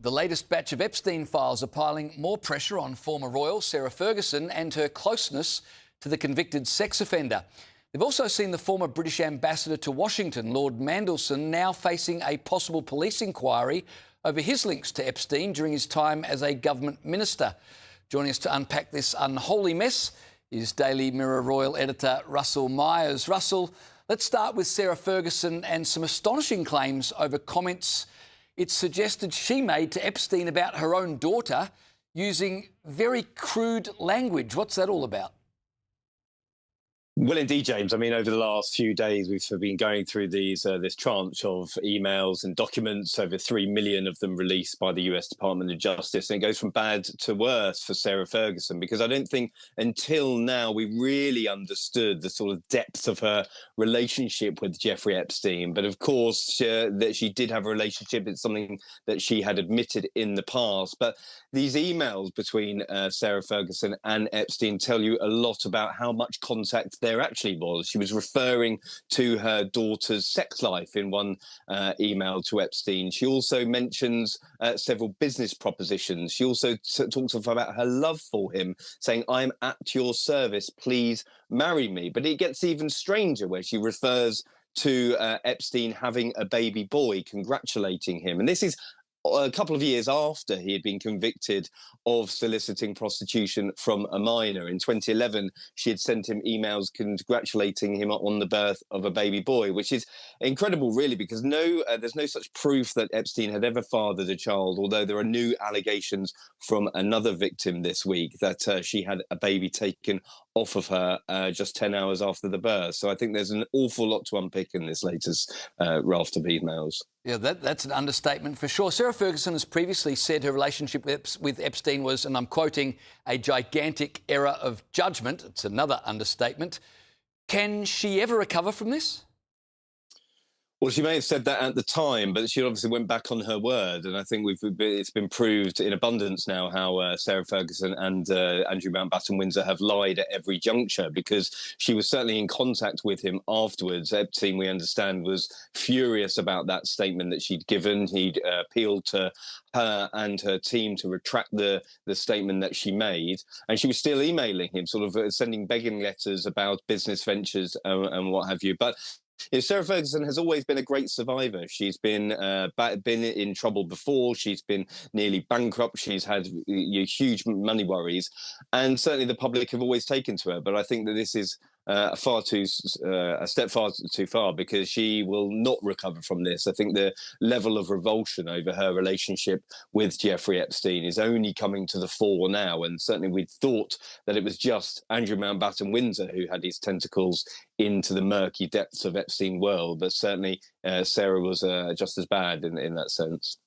The latest batch of Epstein files are piling more pressure on former royal Sarah Ferguson and her closeness to the convicted sex offender. They've also seen the former British ambassador to Washington, Lord Mandelson, now facing a possible police inquiry over his links to Epstein during his time as a government minister. Joining us to unpack this unholy mess is Daily Mirror Royal editor Russell Myers. Russell, let's start with Sarah Ferguson and some astonishing claims over comments it's suggested she made to Epstein about her own daughter using very crude language. What's that all about? Well, indeed, James. I mean, over the last few days, we've been going through this tranche of emails and documents, over 3 million of them released by the US Department of Justice. And it goes from bad to worse for Sarah Ferguson, because I don't think until now we really understood the sort of depth of her relationship with Jeffrey Epstein. But of course, that she did have a relationship. It's something that she had admitted in the past. But these emails between Sarah Ferguson and Epstein tell you a lot about how much contact there actually was. She was referring to her daughter's sex life in one email to Epstein. She also mentions several business propositions. She also talks about her love for him, saying, "I'm at your service, please marry me." But it gets even stranger, where she refers to Epstein having a baby boy, congratulating him. And this is a couple of years after he had been convicted of soliciting prostitution from a minor. In 2011, she had sent him emails congratulating him on the birth of a baby boy, which is incredible, really, because there's no such proof that Epstein had ever fathered a child, although there are new allegations from another victim this week that she had a baby taken off of her just 10 hours after the birth. So I think there's an awful lot to unpick in this latest raft of emails. Yeah, that's an understatement for sure. Sarah Ferguson has previously said her relationship with Epstein was, and I'm quoting, a gigantic error of judgment. It's another understatement. Can she ever recover from this? Well, she may have said that at the time, but she obviously went back on her word. And I think it's been proved in abundance now how Sarah Ferguson and Andrew Mountbatten Windsor have lied at every juncture, because she was certainly in contact with him afterwards. Epstein, we understand, was furious about that statement that she'd given. He'd appealed to her and her team to retract the statement that she made. And she was still emailing him, sort of sending begging letters about business ventures and what have you. But Sarah Ferguson has always been a great survivor. She's been in trouble before. She's been nearly bankrupt. She's had huge money worries, and certainly the public have always taken to her. But I think that this is a step far too far, because she will not recover from this. I think the level of revulsion over her relationship with Jeffrey Epstein is only coming to the fore now, and certainly we'd thought that it was just Andrew Mountbatten Windsor who had his tentacles into the murky depths of Epstein world, but certainly Sarah was just as bad in that sense.